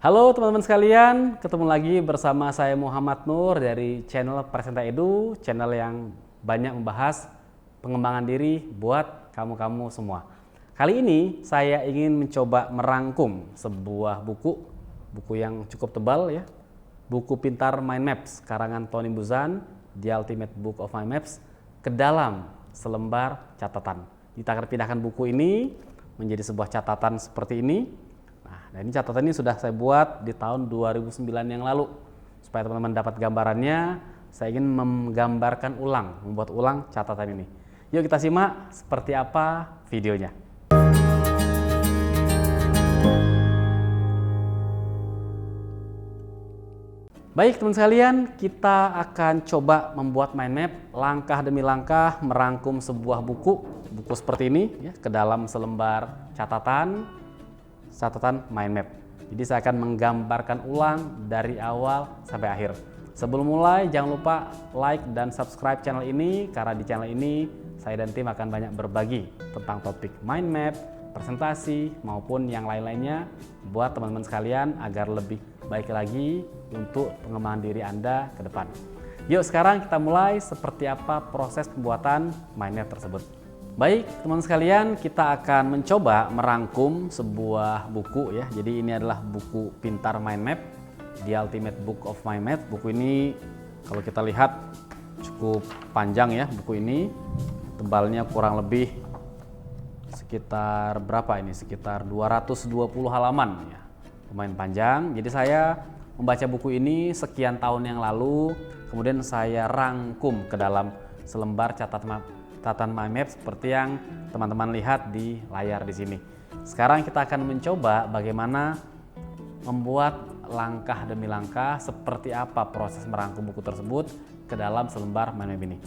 Halo teman-teman sekalian, ketemu lagi bersama saya Muhammad Nur dari channel Presenta Edu, channel yang banyak membahas pengembangan diri buat kamu-kamu semua. Kali ini saya ingin mencoba merangkum sebuah buku yang cukup tebal ya, buku Pintar Mind Maps karangan Tony Buzan, The Ultimate Book of Mind Maps, ke dalam selembar catatan. Kita akan pindahkan buku ini menjadi sebuah catatan seperti ini. Nah, ini catatan ini sudah saya buat di tahun 2009 yang lalu. Supaya teman-teman dapat gambarannya, saya ingin membuat ulang catatan ini. Yuk kita simak seperti apa videonya. Baik teman sekalian, kita akan coba membuat mind map langkah demi langkah, merangkum sebuah buku seperti ini ya, ke dalam selembar catatan mind map. Jadi saya akan menggambarkan ulang dari awal sampai akhir. Sebelum mulai jangan lupa like dan subscribe channel ini, karena di channel ini saya dan tim akan banyak berbagi tentang topik mind map, presentasi maupun yang lain-lainnya buat teman-teman sekalian agar lebih baik lagi untuk pengembangan diri Anda ke depan. Yuk sekarang kita mulai seperti apa proses pembuatan mind map tersebut. Baik teman sekalian, kita akan mencoba merangkum sebuah buku ya. Jadi ini adalah buku Pintar Mind Map, The Ultimate Book of Mind Map. Buku ini kalau kita lihat cukup panjang ya buku ini. Tebalnya kurang lebih sekitar berapa ini? Sekitar 220 halaman ya. Lumayan panjang. Jadi saya membaca buku ini sekian tahun yang lalu, kemudian saya rangkum ke dalam selembar catatan mind map seperti yang teman-teman lihat di layar di sini. Sekarang kita akan mencoba bagaimana membuat langkah demi langkah seperti apa proses merangkum buku tersebut ke dalam selembar mind map ini.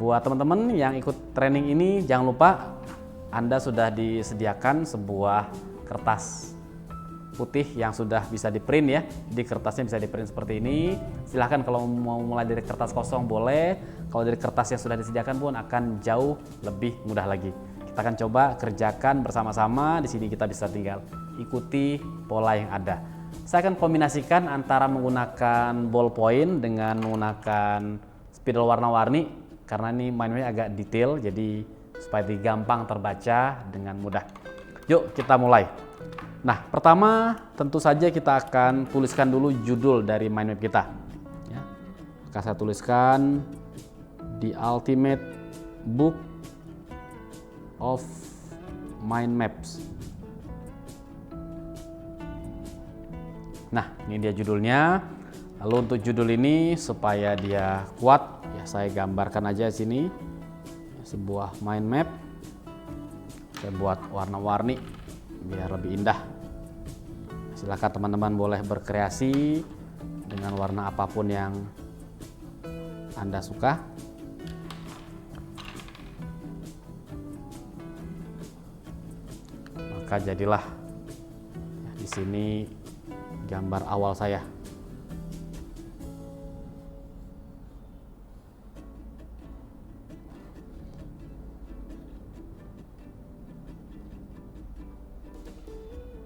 Buat teman-teman yang ikut training ini, jangan lupa Anda sudah disediakan sebuah kertas putih yang sudah bisa di print ya. Di kertasnya bisa di print seperti ini. Silahkan kalau mau mulai dari kertas kosong boleh. Kalau dari kertas yang sudah disediakan pun akan jauh lebih mudah lagi. Kita akan coba kerjakan bersama-sama. Di sini kita bisa tinggal ikuti pola yang ada. Saya akan kombinasikan antara menggunakan ballpoint dengan menggunakan spidol warna-warni, karena ini mainnya agak detail, jadi supaya gampang terbaca dengan mudah. Yuk kita mulai. Nah, pertama tentu saja kita akan tuliskan dulu judul dari mind map kita. Ya. Maka saya tuliskan The Ultimate Book of Mind Maps. Nah, ini dia judulnya. Lalu untuk judul ini supaya dia kuat, ya saya gambarkan aja sini sebuah mind map. Saya buat warna-warni biar lebih indah. Silakan teman-teman boleh berkreasi dengan warna apapun yang Anda suka. Maka jadilah ya, di sini gambar awal saya.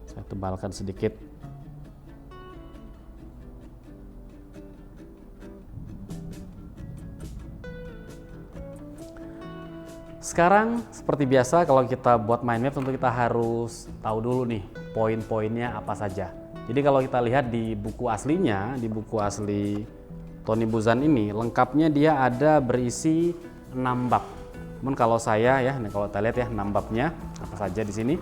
Saya tebalkan sedikit. Sekarang seperti biasa kalau kita buat mind map tentu kita harus tahu dulu nih poin-poinnya apa saja. Jadi kalau kita lihat di buku aslinya, di buku asli Tony Buzan ini lengkapnya dia ada berisi 6 bab. Namun kalau saya ya, kalau kita lihat ya 6 babnya apa saja di sini.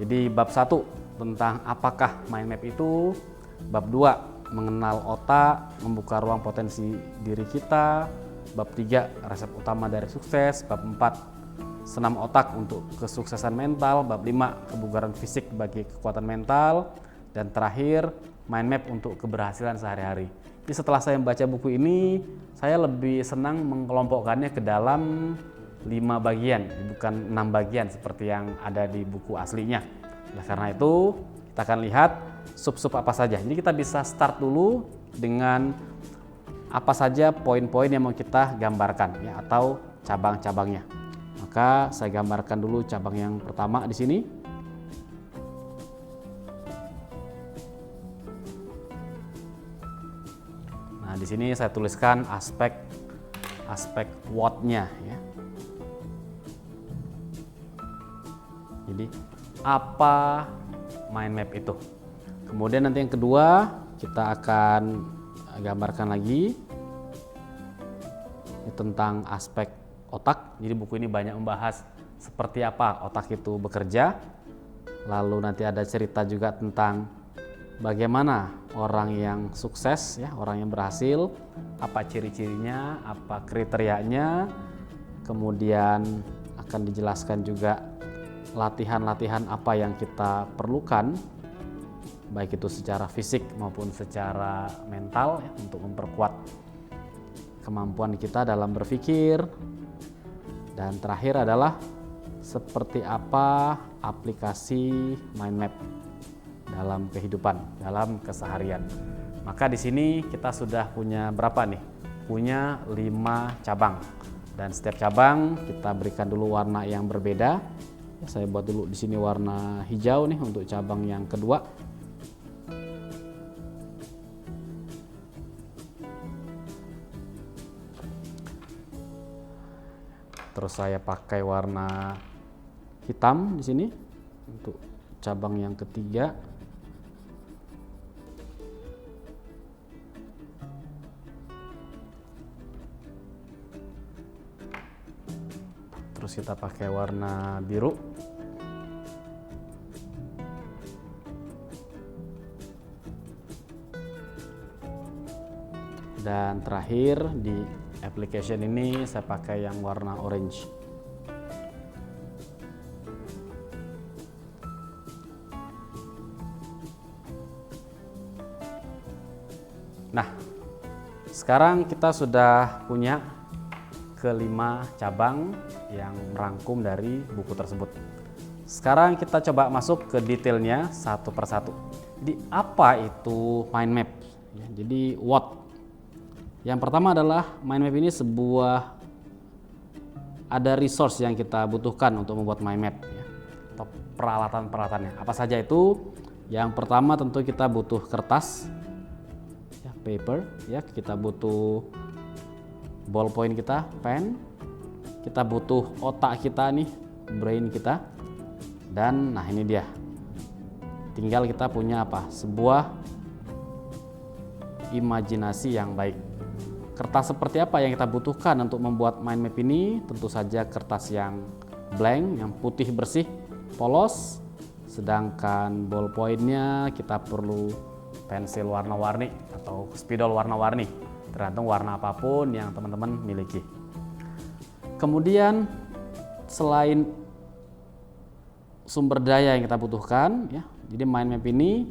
Jadi bab 1 tentang apakah mind map itu, bab 2 mengenal otak, membuka ruang potensi diri kita, bab 3 resep utama dari sukses, bab 4 senam otak untuk kesuksesan mental, bab 5 kebugaran fisik bagi kekuatan mental, dan terakhir mind map untuk keberhasilan sehari-hari. Jadi setelah saya membaca buku ini, saya lebih senang mengelompokkannya ke dalam 5 bagian, bukan 6 bagian seperti yang ada di buku aslinya. Nah, karena itu kita akan lihat sub-sub apa saja. Jadi kita bisa start dulu dengan apa saja poin-poin yang mau kita gambarkan ya, atau cabang-cabangnya. Maka saya gambarkan dulu cabang yang pertama di sini. Nah, di sini saya tuliskan aspek what-nya ya. Jadi apa mind map itu? Kemudian nanti yang kedua kita akan gambarkan lagi tentang aspek otak. Jadi buku ini banyak membahas seperti apa otak itu bekerja. Lalu nanti ada cerita juga tentang bagaimana orang yang sukses ya, orang yang berhasil, apa ciri-cirinya, apa kriterianya. Kemudian akan dijelaskan juga latihan-latihan apa yang kita perlukan, baik itu secara fisik maupun secara mental ya, untuk memperkuat kemampuan kita dalam berpikir. Dan terakhir adalah seperti apa aplikasi mind map dalam kehidupan, dalam keseharian. Maka di sini kita sudah punya berapa nih? Punya 5 cabang. Dan setiap cabang kita berikan dulu warna yang berbeda. Saya buat dulu di sini warna hijau nih untuk cabang yang kedua. Terus saya pakai warna hitam di sini untuk cabang yang ketiga. Terus kita pakai warna biru. Dan terakhir di application ini saya pakai yang warna orange. Nah, sekarang kita sudah punya kelima cabang yang merangkum dari buku tersebut. Sekarang kita coba masuk ke detailnya satu persatu. Jadi apa itu mind map? Ya, jadi what? Yang pertama adalah mind map ini ada resource yang kita butuhkan untuk membuat mind map ya, atau peralatan-peralatannya. Apa saja itu? Yang pertama tentu kita butuh kertas, ya, paper, ya, kita butuh ballpoint kita, pen, kita butuh otak kita nih, brain kita, dan nah ini dia. Tinggal kita punya apa? Sebuah imajinasi yang baik. Kertas seperti apa yang kita butuhkan untuk membuat mind map ini? Tentu saja kertas yang blank, yang putih bersih, polos. Sedangkan ballpointnya kita perlu pensil warna-warni atau spidol warna-warni, tergantung warna apapun yang teman-teman miliki. Kemudian selain sumber daya yang kita butuhkan, ya, jadi mind map ini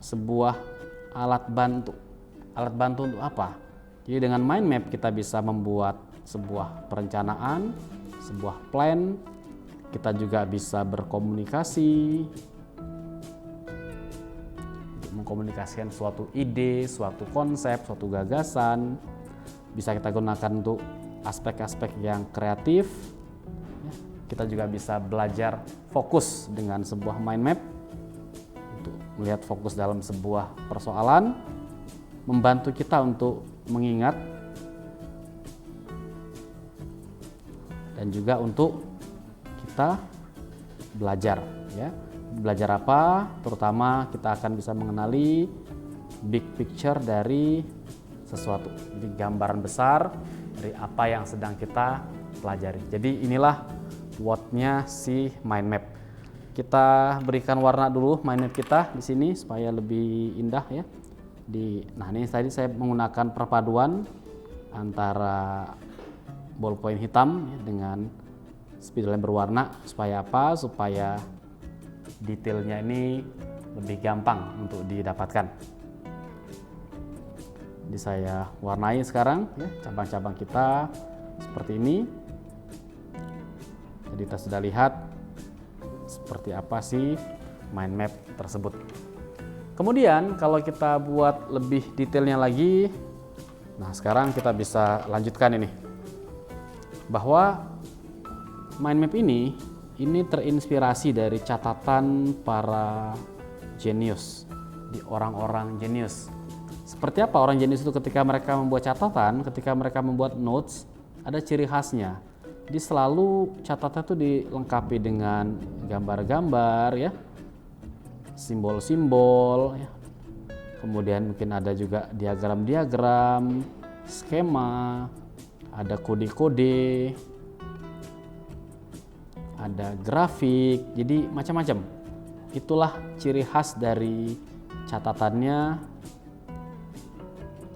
sebuah alat bantu. Alat bantu untuk apa? Jadi dengan mind map kita bisa membuat sebuah perencanaan, sebuah plan. Kita juga bisa berkomunikasi, mengkomunikasikan suatu ide, suatu konsep, suatu gagasan. Bisa kita gunakan untuk aspek-aspek yang kreatif. Kita juga bisa belajar fokus dengan sebuah mind map untuk melihat fokus dalam sebuah persoalan, membantu kita untuk mengingat, dan juga untuk kita belajar ya. Belajar apa? Terutama kita akan bisa mengenali big picture dari sesuatu. Jadi gambaran besar dari apa yang sedang kita pelajari. Jadi inilah what-nya si mind map. Kita berikan warna dulu mind map kita di sini supaya lebih indah ya. Nah ini tadi saya menggunakan perpaduan antara ballpoint hitam ya, dengan spidol yang berwarna. Supaya apa? Supaya detailnya ini lebih gampang untuk didapatkan. Jadi saya warnai sekarang ya, cabang-cabang kita seperti ini. Jadi kita sudah lihat seperti apa sih mind map tersebut. Kemudian kalau kita buat lebih detailnya lagi, nah sekarang kita bisa lanjutkan ini. Bahwa mind map ini terinspirasi dari catatan para jenius, di orang-orang jenius. Seperti apa orang jenius itu ketika mereka membuat catatan, ketika mereka membuat notes, ada ciri khasnya. Jadi selalu catatan itu dilengkapi dengan gambar-gambar ya, simbol-simbol ya. Kemudian mungkin ada juga diagram-diagram, skema, ada kode-kode, ada grafik, jadi macam-macam. Itulah ciri khas dari catatannya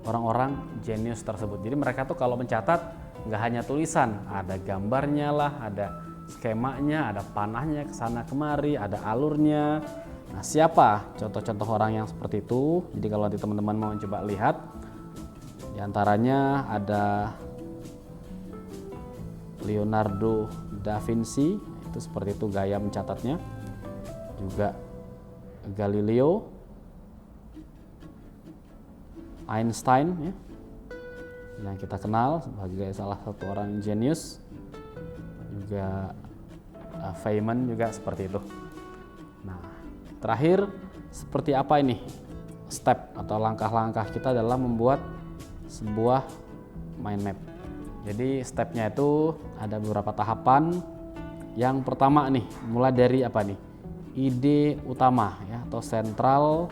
orang-orang jenius tersebut. Jadi mereka tuh kalau mencatat nggak hanya tulisan, ada gambarnya lah, ada skemanya, ada panahnya kesana kemari, ada alurnya. Nah, siapa contoh-contoh orang yang seperti itu? Jadi kalau nanti teman-teman mau coba lihat, diantaranya ada Leonardo da Vinci, itu seperti itu gaya mencatatnya. Juga Galileo, Einstein ya, yang kita kenal sebagai salah satu orang jenius. Juga Feynman juga seperti itu. Nah, terakhir seperti apa ini step atau langkah-langkah kita dalam membuat sebuah mind map. Jadi stepnya itu ada beberapa tahapan. Yang pertama nih, mulai dari apa nih? Ide utama ya, atau central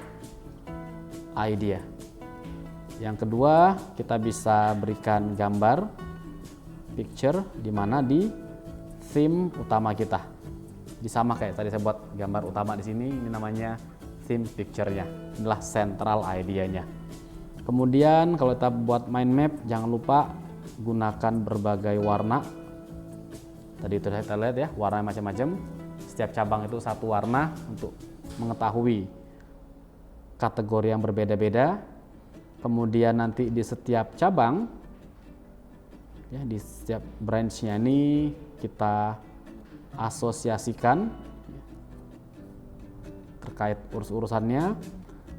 idea. Yang kedua, kita bisa berikan gambar, picture, di mana di theme utama kita. Jadi sama kayak tadi saya buat gambar utama di sini, ini namanya theme picture-nya. Inilah central idea-nya. Kemudian kalau kita buat mind map, jangan lupa gunakan berbagai warna. Tadi itu kita lihat ya, warna macam-macam. Setiap cabang itu satu warna untuk mengetahui kategori yang berbeda-beda. Kemudian nanti di setiap cabang, ya, di setiap branch-nya ini kita asosiasikan terkait urus-urusannya.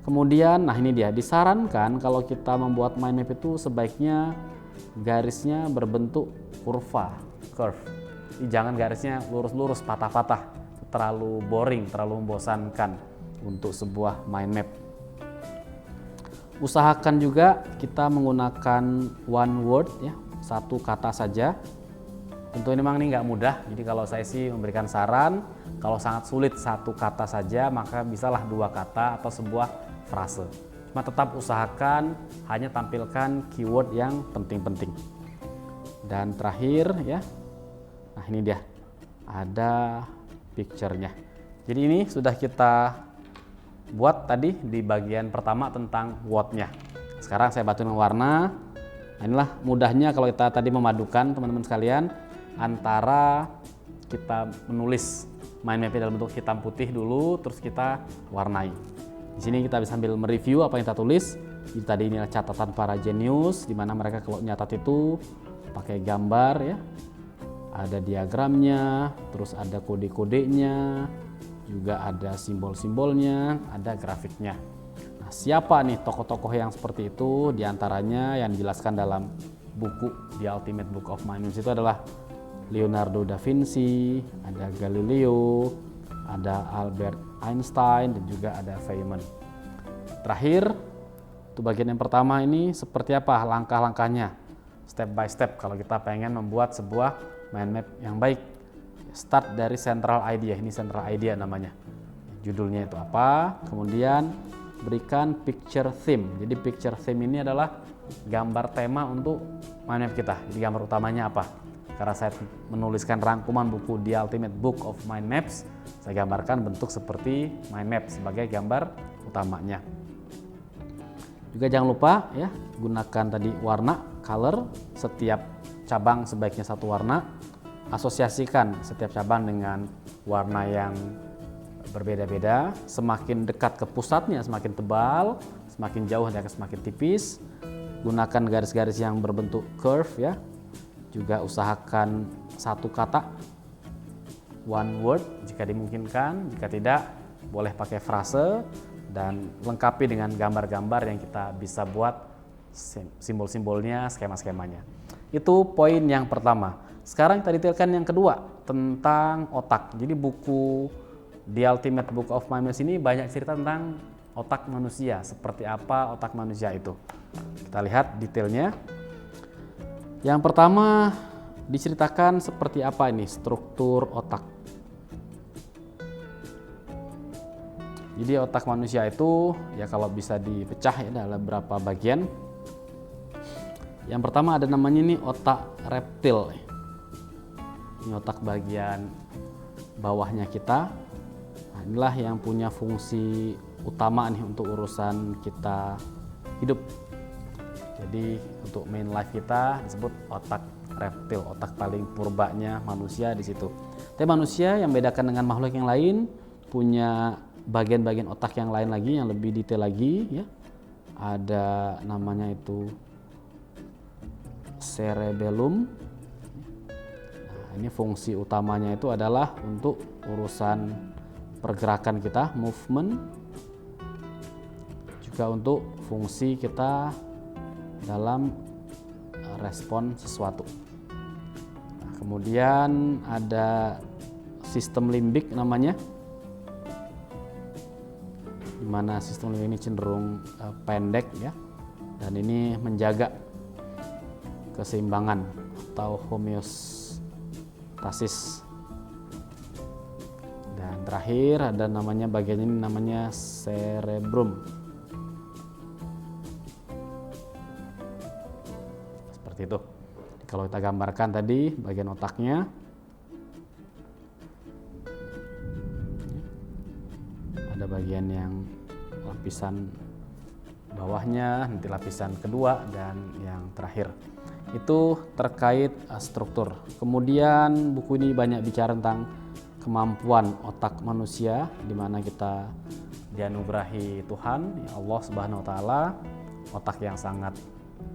Kemudian, nah ini dia, disarankan kalau kita membuat mind map itu sebaiknya garisnya berbentuk curve. Jadi jangan garisnya lurus-lurus, patah-patah, terlalu boring, terlalu membosankan untuk sebuah mind map. Usahakan juga kita menggunakan one word ya, satu kata saja. Tentu ini memang nggak mudah, jadi kalau saya sih memberikan saran, kalau sangat sulit satu kata saja, maka bisalah dua kata atau sebuah frase. Cuma tetap usahakan hanya tampilkan keyword yang penting-penting. Dan terakhir ya, nah ini dia, ada picture-nya. Jadi ini sudah kita buat tadi di bagian pertama tentang what-nya. Sekarang saya bantu dengan warna. Nah, inilah mudahnya kalau kita tadi memadukan teman-teman sekalian antara kita menulis mind map dalam bentuk hitam putih dulu, terus kita warnai. Di sini kita bisa sambil mereview apa yang kita tulis. Jadi tadi inilah catatan para jenius, di mana mereka kalau nyatat itu pakai gambar ya, ada diagramnya, terus ada kode-kodenya, juga ada simbol-simbolnya, ada grafiknya. Nah, siapa nih tokoh-tokoh yang seperti itu? Di antaranya yang dijelaskan dalam buku The Ultimate Book of Mind Maps itu adalah Leonardo da Vinci, ada Galileo, ada Albert Einstein, dan juga ada Feynman. Terakhir, itu bagian yang pertama ini seperti apa langkah-langkahnya, step by step kalau kita pengen membuat sebuah mind map yang baik. Start dari central idea, ini central idea namanya. Judulnya itu apa, kemudian berikan picture theme. Jadi picture theme ini adalah gambar tema untuk mind map kita. Jadi gambar utamanya apa? Karena saya menuliskan rangkuman buku The Ultimate Book of Mind Maps, saya gambarkan bentuk seperti mind map sebagai gambar utamanya. Juga jangan lupa ya, gunakan tadi warna, color, setiap cabang sebaiknya satu warna. Asosiasikan setiap cabang dengan warna yang berbeda-beda. Semakin dekat ke pusatnya semakin tebal, semakin jauh dia akan semakin tipis. Gunakan garis-garis yang berbentuk curve ya. Juga usahakan satu kata, one word jika dimungkinkan, jika tidak boleh pakai frase, dan lengkapi dengan gambar-gambar yang kita bisa buat simbol-simbolnya, skema-skemanya. Itu poin yang pertama. Sekarang kita detailkan yang kedua tentang otak. Jadi buku The Ultimate Book of Mind Maps ini banyak cerita tentang otak manusia. Seperti apa otak manusia itu? Kita lihat detailnya. Yang pertama diceritakan seperti apa ini struktur otak. Jadi otak manusia itu ya kalau bisa dipecah ya dalam beberapa bagian. Yang pertama ada namanya ini otak reptil. Ini otak bagian bawahnya kita. Nah, inilah yang punya fungsi utama nih untuk urusan kita hidup. Jadi untuk main life kita disebut otak reptil, otak paling purbanya manusia di situ. Tapi manusia yang bedakan dengan makhluk yang lain punya bagian-bagian otak yang lain lagi yang lebih detail lagi ya. Ada namanya itu cerebellum. Nah, ini fungsi utamanya itu adalah untuk urusan pergerakan kita, movement. Juga untuk fungsi kita dalam respon sesuatu. Nah, kemudian ada sistem limbik namanya, di mana sistem limbik ini cenderung pendek ya, dan ini menjaga keseimbangan atau homeostasis. Dan terakhir ada namanya bagian ini namanya cerebrum. Seperti itu. Kalau kita gambarkan tadi bagian otaknya, ada bagian yang lapisan bawahnya, nanti lapisan kedua, dan yang terakhir. Itu terkait struktur. Kemudian buku ini banyak bicara tentang kemampuan otak manusia, di mana kita dianugerahi Tuhan, ya Allah Subhanahu wa taala, otak yang sangat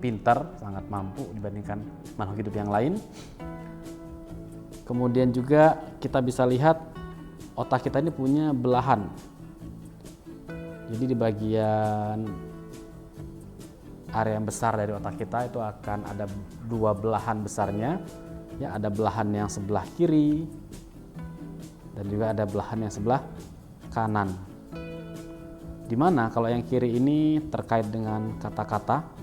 pintar, sangat mampu dibandingkan makhluk hidup yang lain. Kemudian juga kita bisa lihat otak kita ini punya belahan. Jadi di bagian area yang besar dari otak kita itu akan ada dua belahan besarnya. Ya, ada belahan yang sebelah kiri dan juga ada belahan yang sebelah kanan. Dimana kalau yang kiri ini terkait dengan kata-kata,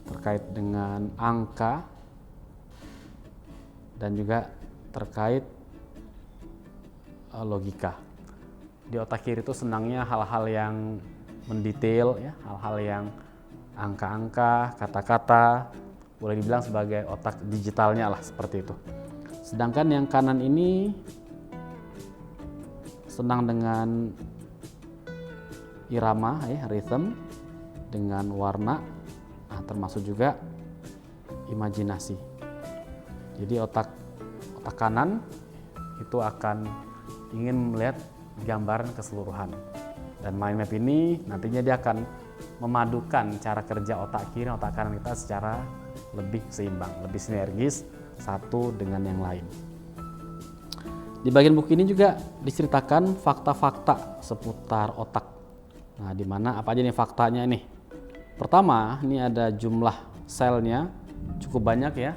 terkait dengan angka, dan juga terkait logika. Di otak kiri itu senangnya hal-hal yang mendetail, ya, hal-hal yang angka-angka, kata-kata, boleh dibilang sebagai otak digitalnya lah, seperti itu. Sedangkan yang kanan ini senang dengan irama, rhythm, dengan warna, termasuk juga imajinasi. Jadi otak kanan itu akan ingin melihat gambaran keseluruhan. Dan mind map ini nantinya dia akan memadukan cara kerja otak kiri dan otak kanan kita secara lebih seimbang, lebih sinergis satu dengan yang lain. Di bagian buku ini juga diceritakan fakta-fakta seputar otak. Nah, di mana apa aja nih faktanya nih? Pertama, ini ada jumlah selnya cukup banyak ya.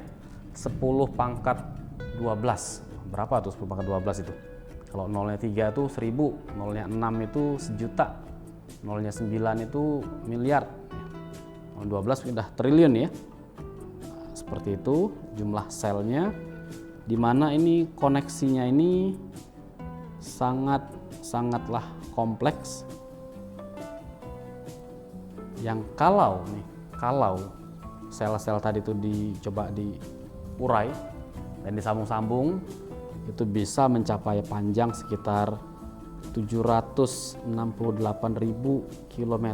10 pangkat 12. Berapa tuh 10 pangkat 12 itu? Kalau nolnya 3 itu 1000, nolnya 6 itu sejuta, nolnya 9 itu miliar, 12 sudah triliun ya. Seperti itu jumlah selnya, di mana ini koneksinya ini sangatlah kompleks. Yang kalau sel-sel tadi itu dicoba diurai dan disambung-sambung, itu bisa mencapai panjang sekitar 768.000 km.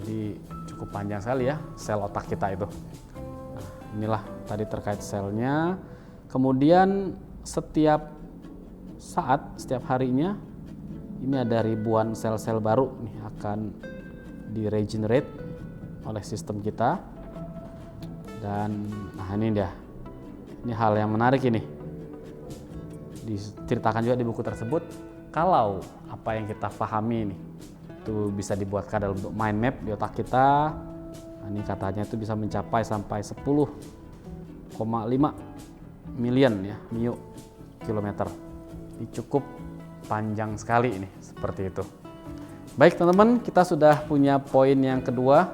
Jadi cukup panjang sekali ya sel otak kita itu. Nah, inilah tadi terkait selnya. Kemudian setiap saat, setiap harinya ini ada ribuan sel-sel baru nih akan di-regenerate oleh sistem kita. Dan nah ini dia. Ini hal yang menarik ini. Diceritakan juga di buku tersebut, kalau apa yang kita pahami nih itu bisa dibuatkan dalam bentuk mind map di otak kita. Nah, ini katanya itu bisa mencapai sampai 10,5 million ya kilometer. Ini cukup panjang sekali ini, seperti itu. Baik teman-teman, kita sudah punya poin yang kedua.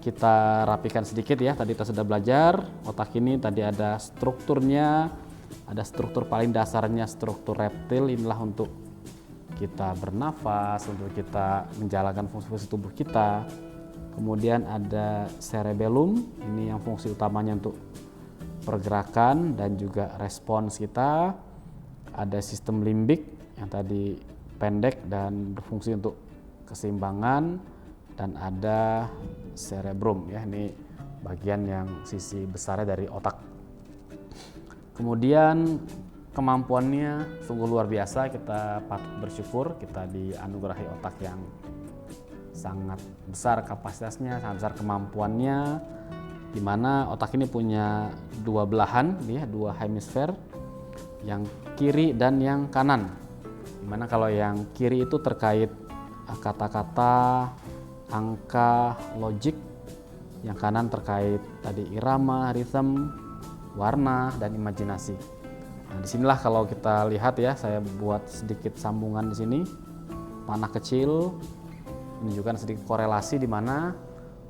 Kita rapikan sedikit ya. Tadi kita sudah belajar otak ini tadi ada strukturnya, ada struktur paling dasarnya struktur reptil. Inilah untuk kita bernafas, untuk kita menjalankan fungsi-fungsi tubuh kita. Kemudian ada cerebellum, ini yang fungsi utamanya untuk pergerakan dan juga respons kita. Ada sistem limbik yang tadi pendek dan berfungsi untuk keseimbangan, dan ada cerebrum ya, ini bagian yang sisi besarnya dari otak. Kemudian kemampuannya sungguh luar biasa, kita patut bersyukur kita dianugerahi otak yang sangat besar kapasitasnya, sangat besar kemampuannya, di mana otak ini punya dua belahan ya, dua hemisfer, yang kiri dan yang kanan. Dimana kalau yang kiri itu terkait kata-kata, angka, logik, yang kanan terkait tadi irama, rhythm, warna, dan imajinasi. Nah, disinilah kalau kita lihat ya, saya buat sedikit sambungan di sini, panah kecil menunjukkan sedikit korelasi di mana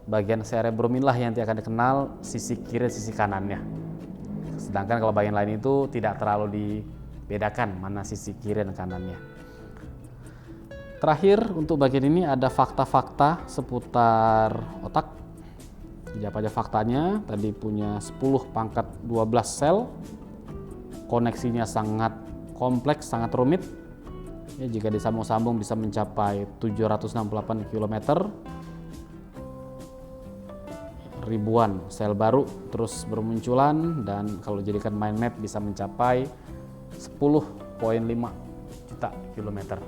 bagian cerebrum inilah yang nanti akan dikenal sisi kiri, sisi kanannya. Sedangkan kalau bagian lain itu tidak terlalu dibedakan mana sisi kiri dan kanannya. Terakhir untuk bagian ini ada fakta-fakta seputar otak. Jadi apa aja faktanya? Tadi punya 10 pangkat 12 sel. Koneksinya sangat kompleks, sangat rumit. Ya, jika disambung-sambung bisa mencapai 768 km. Ribuan sel baru terus bermunculan, dan kalau jadikan mind map bisa mencapai 10,5 juta kilometer.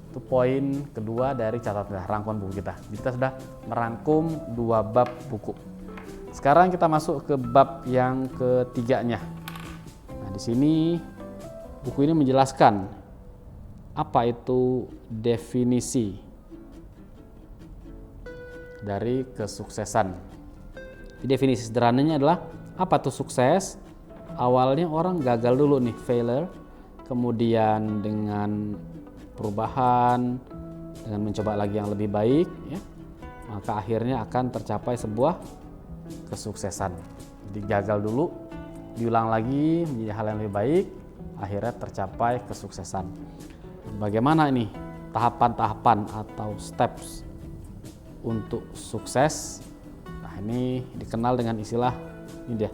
Itu poin kedua dari catatan rangkuman buku kita. Kita sudah merangkum 2 bab buku. Sekarang kita masuk ke bab yang ketiganya. Nah, di sini buku ini menjelaskan apa itu definisi dari kesuksesan. Definisi sederhananya adalah apa tuh sukses? Awalnya orang gagal dulu nih, failure, kemudian dengan perubahan, dengan mencoba lagi yang lebih baik, ya, maka akhirnya akan tercapai sebuah kesuksesan. Jadi gagal dulu, diulang lagi menjadi hal yang lebih baik, akhirnya tercapai kesuksesan. Bagaimana ini tahapan-tahapan atau steps untuk sukses? Nah, ini dikenal dengan istilah ini dia,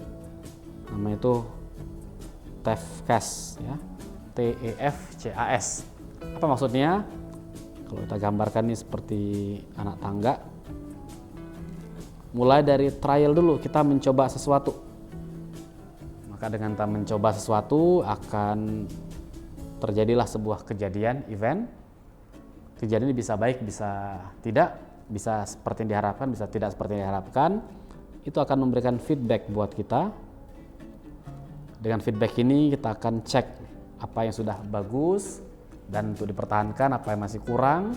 namanya itu TEFCAS ya, TEFCAS. Apa maksudnya? Kalau kita gambarkan ini seperti anak tangga. Mulai dari trial dulu, kita mencoba sesuatu. Maka dengan kita mencoba sesuatu akan terjadilah sebuah kejadian, event. Kejadian ini bisa baik, bisa tidak, bisa seperti yang diharapkan, bisa tidak seperti yang diharapkan. Itu akan memberikan feedback buat kita. Dengan feedback ini kita akan cek apa yang sudah bagus dan untuk dipertahankan, apa yang masih kurang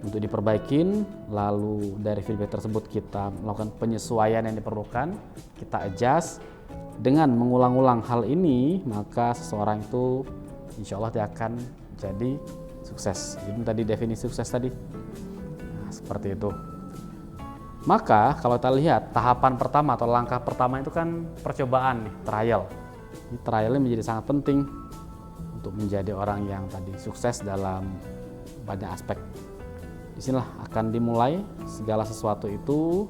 untuk diperbaikin. Lalu dari feedback tersebut kita melakukan penyesuaian yang diperlukan, kita adjust. Dengan mengulang-ulang hal ini, maka seseorang itu insya Allah dia akan jadi sukses. Ini tadi definisi sukses tadi. Nah, seperti itu. Maka kalau kita lihat tahapan pertama atau langkah pertama itu kan percobaan nih, trial. Ini trialnya menjadi sangat penting untuk menjadi orang yang tadi sukses dalam banyak aspek. Disinilah akan dimulai segala sesuatu itu.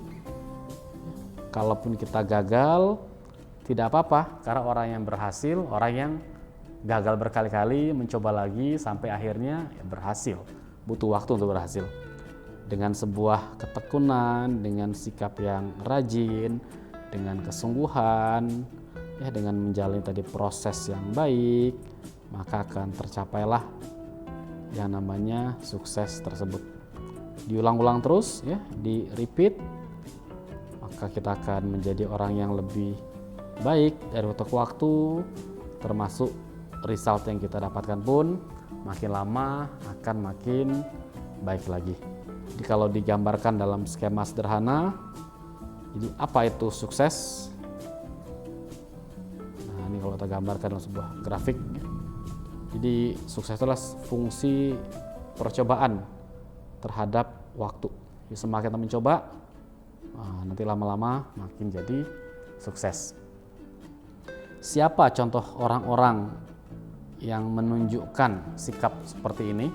Kalaupun kita gagal, tidak apa-apa, karena orang yang berhasil, orang yang gagal berkali-kali, mencoba lagi sampai akhirnya ya berhasil. Butuh waktu untuk berhasil. Dengan sebuah ketekunan, dengan sikap yang rajin, dengan kesungguhan, ya dengan menjalani tadi proses yang baik, maka akan tercapailah yang namanya sukses tersebut. Diulang-ulang terus ya, di repeat, maka kita akan menjadi orang yang lebih baik dari waktu ke waktu, termasuk result yang kita dapatkan pun makin lama akan makin baik lagi. Jadi kalau digambarkan dalam skema sederhana, jadi apa itu sukses? Nah, ini kalau kita gambarkan dalam sebuah grafik, jadi sukses adalah fungsi percobaan terhadap waktu. Jadi semakin kita mencoba, nanti lama-lama makin jadi sukses. Siapa contoh orang-orang yang menunjukkan sikap seperti ini?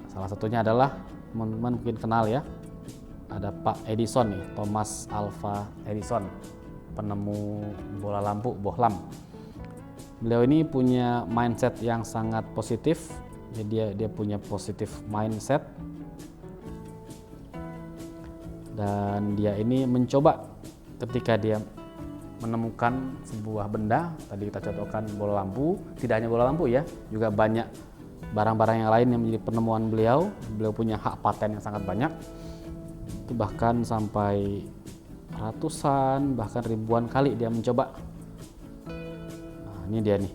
Salah satunya adalah teman-teman mungkin kenal ya, ada Pak Edison nih, Thomas Alva Edison, penemu bola lampu bohlam. Beliau ini punya mindset yang sangat positif, jadi dia punya positif mindset, dan dia ini mencoba ketika dia menemukan sebuah benda, tadi kita contohkan bola lampu, tidak hanya bola lampu ya, juga banyak barang-barang yang lain yang menjadi penemuan beliau. Beliau punya hak paten yang sangat banyak, itu bahkan sampai ratusan bahkan ribuan kali dia mencoba. Nah, ini dia nih.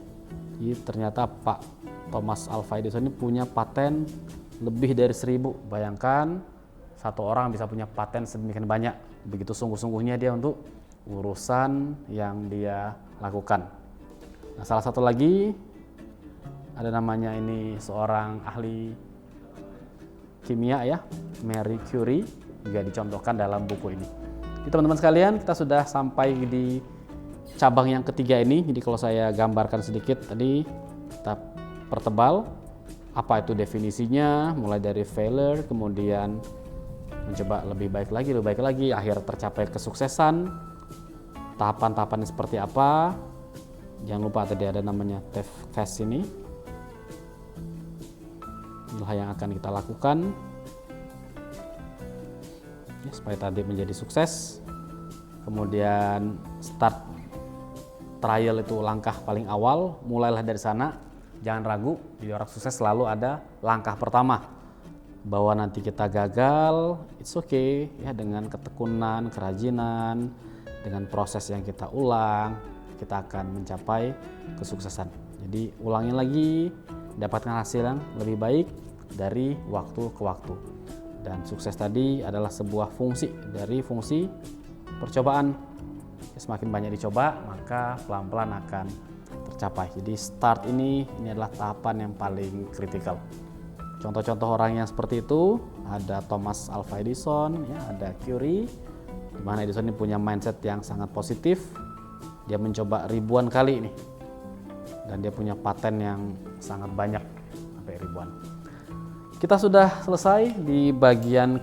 Jadi ternyata Pak Thomas Alva Edison ini punya paten lebih dari 1000. Bayangkan satu orang bisa punya paten sedemikian banyak. Begitu sungguh-sungguhnya dia untuk urusan yang dia lakukan. Nah, salah satu lagi ada namanya ini seorang ahli kimia ya, Marie Curie, juga dicontohkan dalam buku ini. Jadi teman-teman sekalian, kita sudah sampai di cabang yang ketiga ini. Jadi kalau saya gambarkan sedikit tadi, kita pertebal apa itu definisinya, mulai dari failure, kemudian mencoba lebih baik lagi, akhir tercapai kesuksesan. Tahapan-tahapannya seperti apa? Jangan lupa tadi ada namanya phase ini. Inilah yang akan kita lakukan ya, supaya tadi menjadi sukses. Kemudian start trial itu langkah paling awal, mulailah dari sana. Jangan ragu, di orang sukses selalu ada langkah pertama. Bahwa nanti kita gagal, it's okay ya, dengan ketekunan, kerajinan, dengan proses yang kita ulang, kita akan mencapai kesuksesan. Jadi ulangi lagi, dapatkan hasil yang lebih baik dari waktu ke waktu. Dan sukses tadi adalah sebuah fungsi dari fungsi percobaan. Semakin banyak dicoba, maka pelan-pelan akan tercapai. Jadi start ini adalah tahapan yang paling kritikal. Contoh-contoh orang yang seperti itu ada Thomas Alva Edison, ya, ada Curie, di mana Edison ini punya mindset yang sangat positif. Dia mencoba ribuan kali nih, dan dia punya paten yang sangat banyak, sampai ribuan. Kita sudah selesai di bagian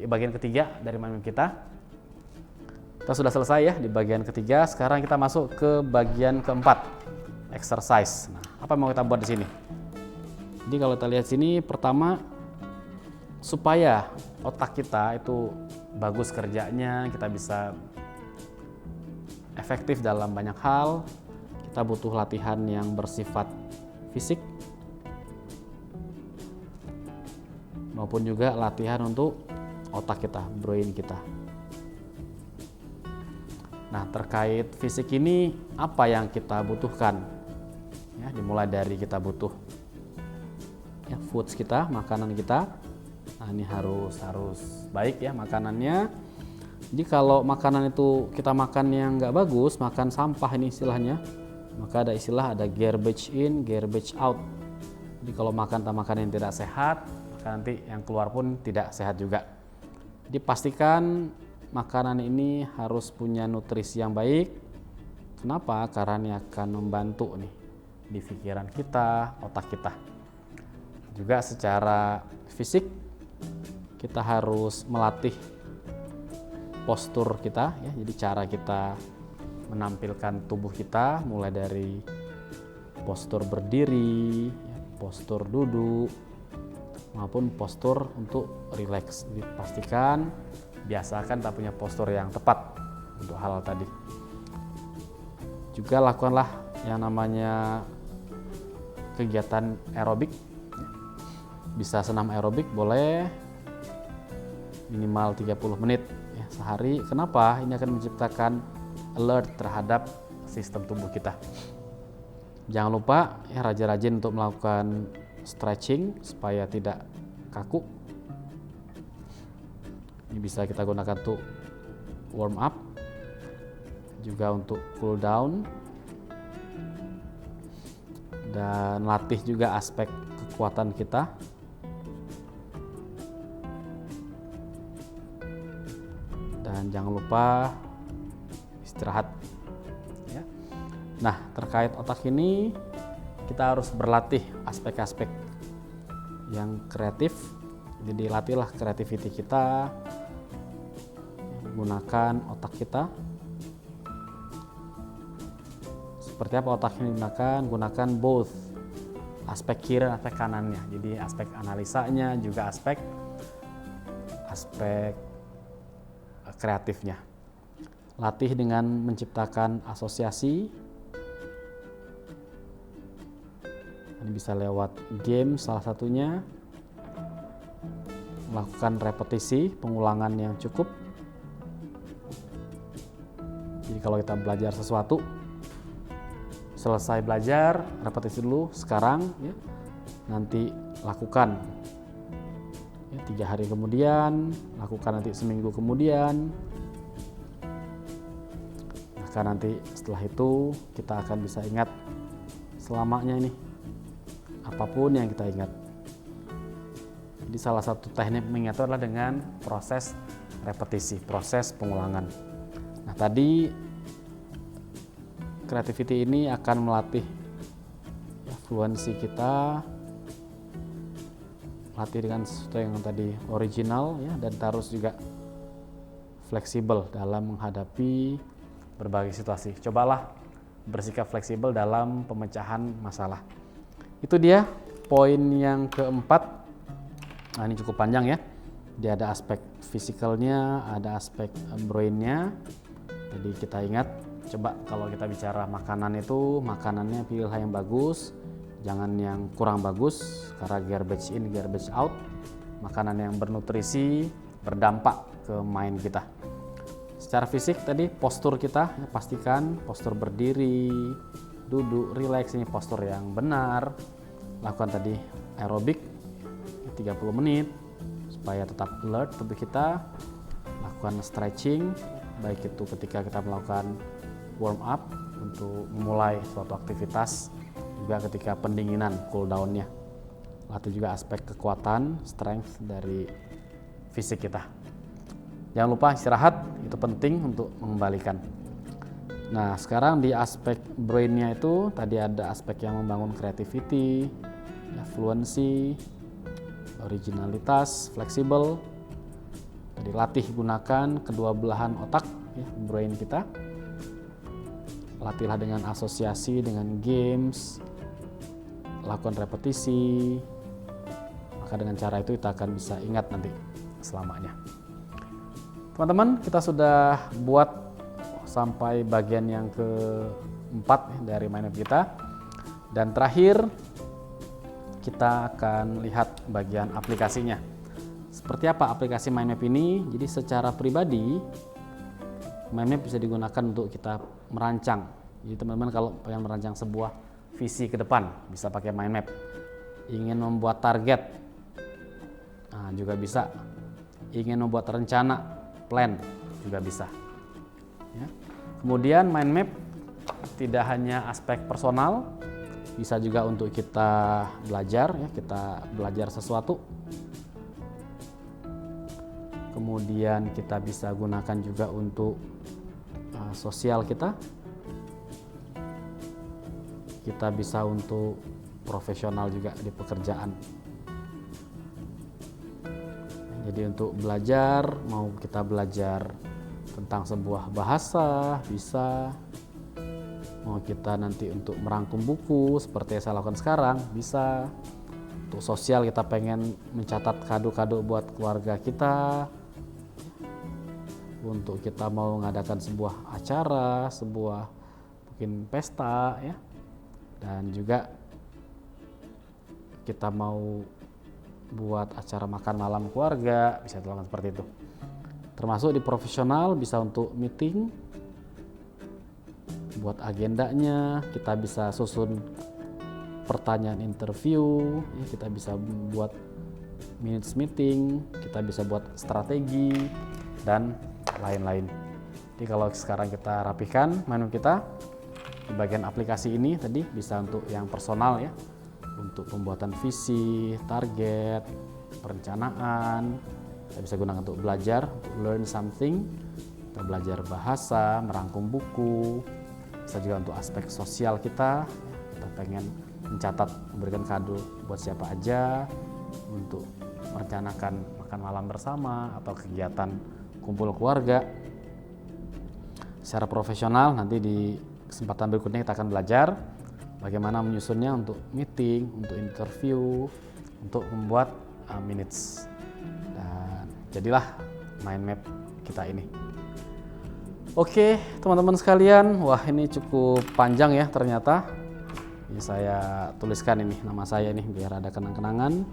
bagian ketiga dari mind map kita. Kita sudah selesai ya di bagian ketiga. Sekarang kita masuk ke bagian keempat, exercise. Nah, apa yang mau kita buat di sini? Jadi kalau kita lihat sini, pertama supaya otak kita itu bagus kerjanya, kita bisa efektif dalam banyak hal, kita butuh latihan yang bersifat fisik maupun juga latihan untuk otak kita, brain kita. Nah, terkait fisik ini apa yang kita butuhkan? Ya, dimulai dari kita butuh ya, foods kita, makanan kita. Nah, ini harus baik ya makanannya. Jadi kalau makanan itu kita makan yang nggak bagus, makan sampah ini istilahnya, maka ada istilah ada garbage in, garbage out. Jadi kalau makan yang tidak sehat, maka nanti yang keluar pun tidak sehat juga. Jadi pastikan makanan ini harus punya nutrisi yang baik. Kenapa? Karena ini akan membantu nih di pikiran kita, otak kita. Juga secara fisik kita harus melatih postur kita ya. Jadi cara kita menampilkan tubuh kita mulai dari postur berdiri, ya, postur duduk maupun postur untuk rileks. Jadi pastikan biasakan kita punya postur yang tepat untuk hal tadi. Juga lakukanlah yang namanya kegiatan aerobik. Bisa senam aerobik boleh, minimal 30 menit ya, sehari. Kenapa? Ini akan menciptakan alert terhadap sistem tubuh kita. Jangan lupa ya, rajin-rajin untuk melakukan stretching supaya tidak kaku. Ini bisa kita gunakan untuk warm up, juga untuk cool down. dan latih juga aspek kekuatan kita. Dan jangan lupa istirahat ya. Nah, terkait otak ini kita harus berlatih aspek-aspek yang kreatif. Jadi latihlah kreativiti kita, gunakan otak kita. Seperti apa otak ini digunakan? Gunakan both, aspek kiri dan aspek kanannya. Jadi aspek analisanya juga aspek kreatifnya. Latih dengan menciptakan asosiasi. Ini bisa lewat game salah satunya. Melakukan repetisi, pengulangan yang cukup. Jadi kalau kita belajar sesuatu, selesai belajar, repetisi dulu sekarang ya. Nanti lakukan 3 hari kemudian, lakukan nanti seminggu kemudian. Maka nanti setelah itu kita akan bisa ingat selamanya ini, apapun yang kita ingat. Jadi salah satu teknik mengingat itu adalah dengan proses repetisi, proses pengulangan. Nah tadi creativity ini akan melatih fluensi kita, latih dengan sesuatu yang tadi original ya, dan harus juga fleksibel dalam menghadapi berbagai situasi. Cobalah bersikap fleksibel dalam pemecahan masalah. Itu dia poin yang keempat. Nah ini cukup panjang ya. Dia ada aspek fisikalnya, ada aspek brainnya. Jadi kita ingat, coba kalau kita bicara makanan itu, makanannya pilihlah yang bagus, jangan yang kurang bagus, karena garbage in, garbage out. Makanan yang bernutrisi, berdampak ke mind kita. Secara fisik tadi postur kita, ya, pastikan postur berdiri, duduk, rileks, ini postur yang benar. Lakukan tadi aerobik 30 menit supaya tetap alert tubuh kita. Lakukan stretching, baik itu ketika kita melakukan warm up untuk memulai suatu aktivitas, juga ketika pendinginan, cool down-nya. Latih juga aspek kekuatan, strength dari fisik kita. Jangan lupa istirahat, itu penting untuk mengembalikan. Nah sekarang di aspek brain-nya itu tadi ada aspek yang membangun creativity, ya, fluency, originalitas, fleksibel. Tadi latih gunakan kedua belahan otak ya, brain kita. Latihlah dengan asosiasi, dengan games, lakukan repetisi. Maka dengan cara itu kita akan bisa ingat nanti selamanya. Teman-teman, kita sudah buat sampai bagian yang keempat dari mind map kita. Dan terakhir kita akan lihat bagian aplikasinya. Seperti apa aplikasi mind map ini? Jadi secara pribadi mind map bisa digunakan untuk kita merancang. Jadi teman-teman kalau pengen merancang sebuah visi ke depan bisa pakai mind map. Ingin membuat target, nah, juga bisa. Ingin membuat rencana, plan juga bisa. Ya. Kemudian mind map tidak hanya aspek personal, bisa juga untuk kita belajar, ya, kita belajar sesuatu. Kemudian kita bisa gunakan juga untuk sosial kita. Kita bisa untuk profesional juga di pekerjaan. Jadi untuk belajar, mau kita belajar tentang sebuah bahasa, bisa. Mau kita nanti untuk merangkum buku seperti yang saya lakukan sekarang, bisa. Untuk sosial kita pengen mencatat kado-kado buat keluarga kita. Untuk kita mau mengadakan sebuah acara, sebuah mungkin pesta ya. Dan juga kita mau buat acara makan malam keluarga, bisa dilakukan seperti itu. Termasuk di profesional bisa untuk meeting, buat agendanya, kita bisa susun pertanyaan interview, ya, kita bisa buat minutes meeting, kita bisa buat strategi dan lain-lain. Jadi kalau sekarang kita rapikan menu kita, Di bagian aplikasi ini tadi bisa untuk yang personal ya, untuk pembuatan visi, target, perencanaan. Kita bisa gunakan untuk belajar, untuk learn something. Kita belajar bahasa, merangkum buku. Bisa juga untuk aspek sosial kita. Kita pengen mencatat, memberikan kado buat siapa aja, untuk merencanakan makan malam bersama atau kegiatan kumpul keluarga. Secara profesional nanti di kesempatan berikutnya kita akan belajar bagaimana menyusunnya untuk meeting, untuk interview, untuk membuat minutes. Dan jadilah mind map kita ini. Oke, teman-teman sekalian, wah ini cukup panjang ya ternyata. Ini saya tuliskan ini nama saya ini biar ada kenang-kenangan.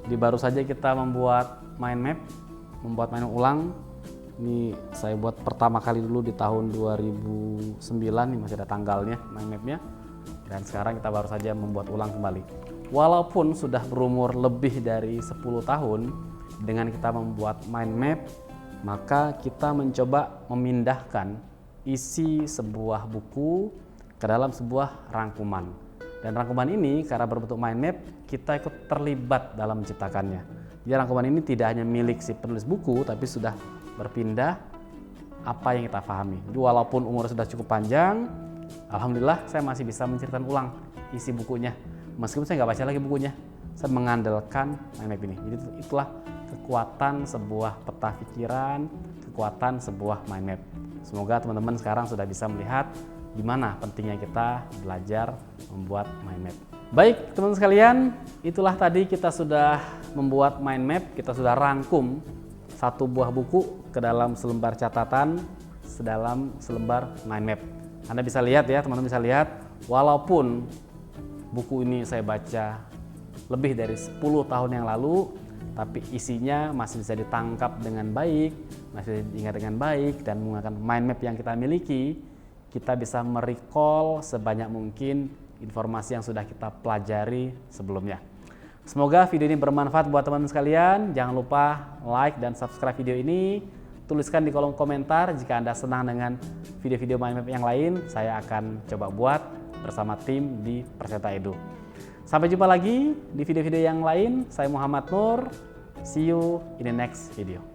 Jadi baru saja kita membuat mind map, membuat mind map ulang. Ini saya buat pertama kali dulu di tahun 2009, ini masih ada tanggalnya mind mapnya. Dan sekarang kita baru saja membuat ulang kembali. Walaupun sudah berumur lebih dari 10 tahun, dengan kita membuat mind map, maka kita mencoba memindahkan isi sebuah buku ke dalam sebuah rangkuman. Dan rangkuman ini karena berbentuk mind map, kita ikut terlibat dalam menciptakannya. Jadi rangkuman ini tidak hanya milik si penulis buku, tapi sudah berpindah apa yang kita pahami. Jadi walaupun umur sudah cukup panjang, alhamdulillah saya masih bisa menceritakan ulang isi bukunya. Meskipun saya nggak baca lagi bukunya, saya mengandalkan mind map ini. Jadi itulah kekuatan sebuah peta pikiran, kekuatan sebuah mind map. Semoga teman-teman sekarang sudah bisa melihat gimana pentingnya kita belajar membuat mind map. Baik teman-teman sekalian, itulah tadi kita sudah membuat mind map, kita sudah rangkum satu buah buku ke dalam selembar catatan, sedalam selembar mind map. Anda bisa lihat ya, teman-teman bisa lihat, walaupun buku ini saya baca lebih dari 10 tahun yang lalu, tapi isinya masih bisa ditangkap dengan baik, masih diingat dengan baik, dan menggunakan mind map yang kita miliki, kita bisa merecall sebanyak mungkin informasi yang sudah kita pelajari sebelumnya. Semoga video ini bermanfaat buat teman-teman sekalian. Jangan lupa like dan subscribe video ini. Tuliskan di kolom komentar jika Anda senang dengan video-video mind map yang lain. Saya akan coba buat bersama tim di Perseta Edu. Sampai jumpa lagi di video-video yang lain. Saya Muhammad Nur. See you in the next video.